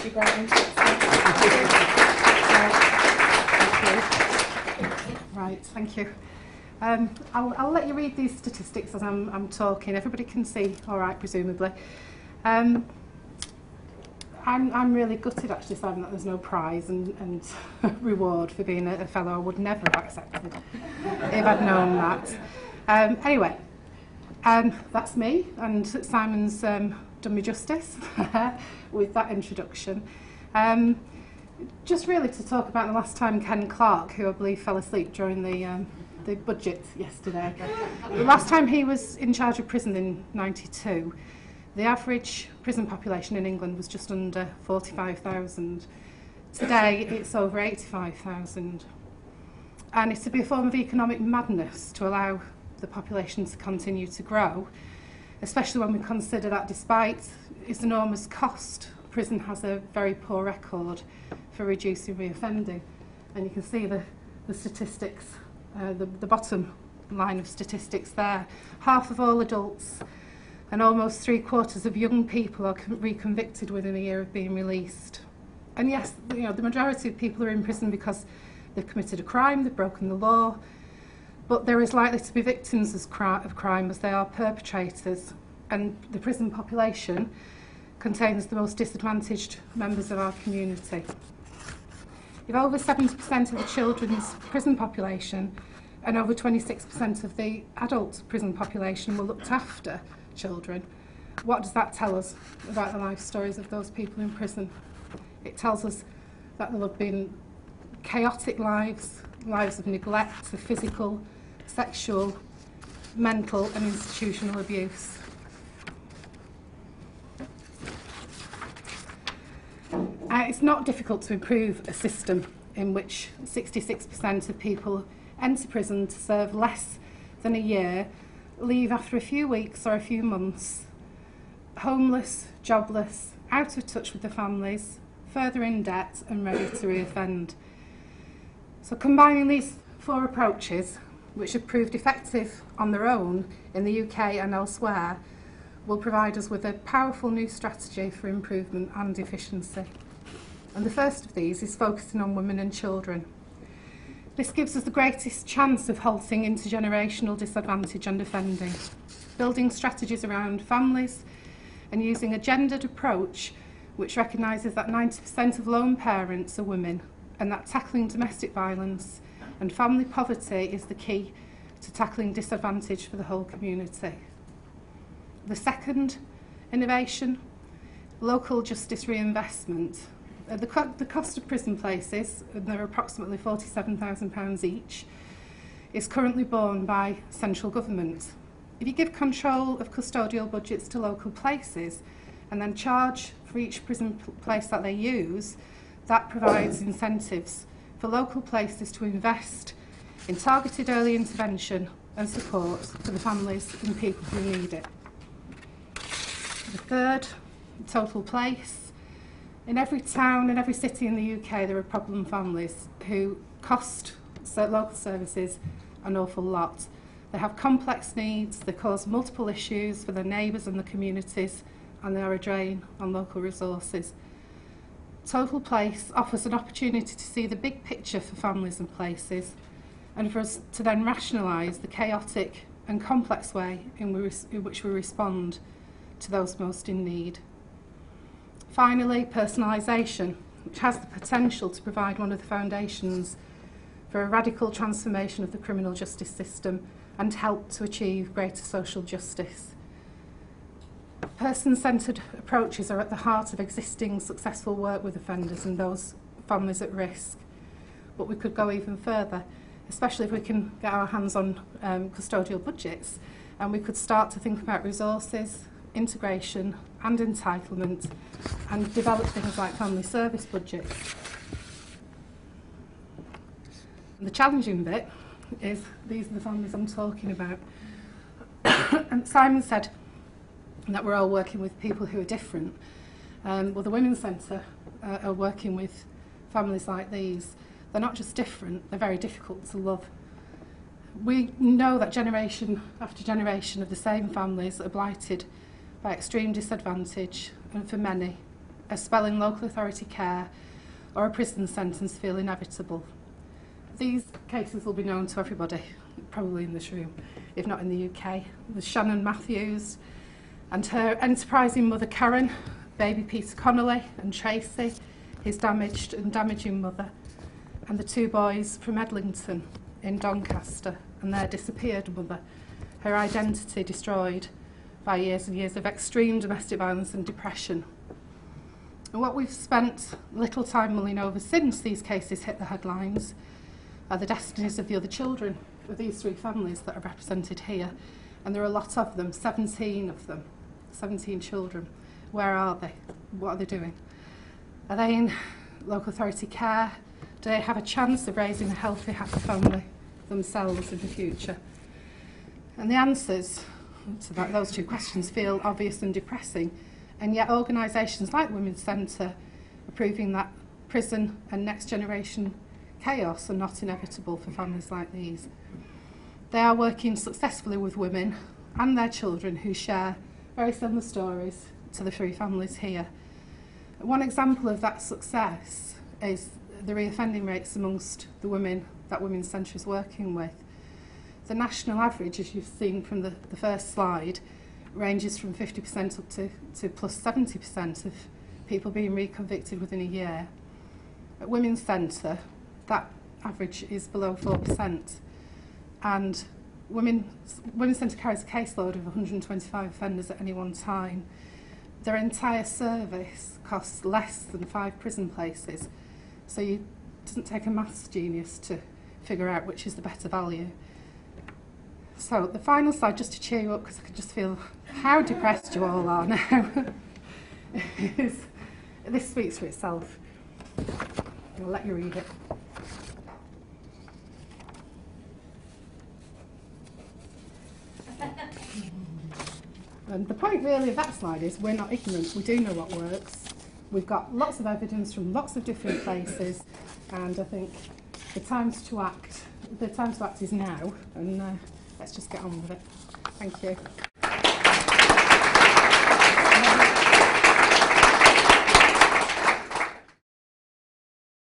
be great. Thank you. Right, thank you. I'll let you read these statistics as I'm talking. Everybody can see, all right, presumably. I'm really gutted, actually, Simon, that there's no prize and reward for being a fellow. I would never have accepted if I'd known that. Anyway, that's me, and Simon's done me justice with that introduction. Just really to talk about the last time Ken Clark, who I believe fell asleep during the budget yesterday. The last time he was in charge of prison in '92, the average prison population in England was just under 45,000. Today it's over 85,000. And it's to be a form of economic madness to allow the population to continue to grow, especially when we consider that despite its enormous cost, prison has a very poor record for reducing reoffending. And you can see the statistics, the bottom line of statistics there. Half of all adults and almost 3/4 of young people are reconvicted within a year of being released. And yes, you know, the majority of people are in prison because they've committed a crime, they've broken the law, but they're as likely to be victims of crime as they are perpetrators. And the prison population contains the most disadvantaged members of our community. If over 70% of the children's prison population and over 26% of the adult prison population were looked after children, what does that tell us about the life stories of those people in prison? It tells us that there have been chaotic lives, lives of neglect, of physical, sexual, mental and institutional abuse. It's not difficult to improve a system in which 66% of people enter prison to serve less than a year, leave after a few weeks or a few months, homeless, jobless, out of touch with their families, further in debt and ready to reoffend. So combining these four approaches, which have proved effective on their own in the UK and elsewhere, will provide us with a powerful new strategy for improvement and efficiency. And the first of these is focusing on women and children. This gives us the greatest chance of halting intergenerational disadvantage and offending, building strategies around families and using a gendered approach which recognises that 90% of lone parents are women and that tackling domestic violence and family poverty is the key to tackling disadvantage for the whole community. The second innovation, local justice reinvestment. The cost of prison places, and they're approximately £47,000 each, is currently borne by central government. If you give control of custodial budgets to local places and then charge for each prison place that they use, that provides incentives for local places to invest in targeted early intervention and support for the families and people who need it. The third, total place. In every town and every city in the UK, there are problem families who cost local services an awful lot. They have complex needs, they cause multiple issues for their neighbours and the communities, and they are a drain on local resources. Total Place offers an opportunity to see the big picture for families and places, and for us to then rationalise the chaotic and complex way in which we respond to those most in need. Finally, personalisation, which has the potential to provide one of the foundations for a radical transformation of the criminal justice system and help to achieve greater social justice. Person-centred approaches are at the heart of existing successful work with offenders and those families at risk. But we could go even further, especially if we can get our hands on custodial budgets, and we could start to think about resources, integration and entitlement, and develop things like family service budgets. And the challenging bit is these are the families I'm talking about. And Simon said that we're all working with people who are different. Well, the WomenCentre are working with families like these. They're not just different, they're very difficult to love. We know that generation after generation of the same families are blighted by extreme disadvantage and for many, a spell in local authority care or a prison sentence feel inevitable. These cases will be known to everybody, probably in this room, if not in the UK. There's Shannon Matthews and her enterprising mother Karen, baby Peter Connolly and Tracy, his damaged and damaging mother, and the two boys from Edlington in Doncaster and their disappeared mother, her identity destroyed by years and years of extreme domestic violence and depression. And what we've spent little time mulling over since these cases hit the headlines are the destinies of the other children of these three families that are represented here. And there are a lot of them, 17 of them, 17 children. Where are they? What are they doing? Are they in local authority care? Do they have a chance of raising a healthy, happy family themselves in the future? And the answers to those two questions feel obvious and depressing, and yet organisations like WomenCentre are proving that prison and next generation chaos are not inevitable for families like these. They are working successfully with women and their children who share very similar stories to the three families here. One example of that success is the reoffending rates amongst the women that WomenCentre is working with. The national average, as you've seen from the first slide, ranges from 50% up to plus 70% of people being reconvicted within a year. At WomenCentre, that average is below 4%. And WomenCentre carries a caseload of 125 offenders at any one time. Their entire service costs less than 5 prison places. So it doesn't take a maths genius to figure out which is the better value. So the final slide, just to cheer you up, because I can just feel how depressed you all are now, is this speaks for itself. I'll let you read it. And the point really of that slide is we're not ignorant, we do know what works. We've got lots of evidence from lots of different places, and I think the time to act is now, and let's just get on with it. Thank you.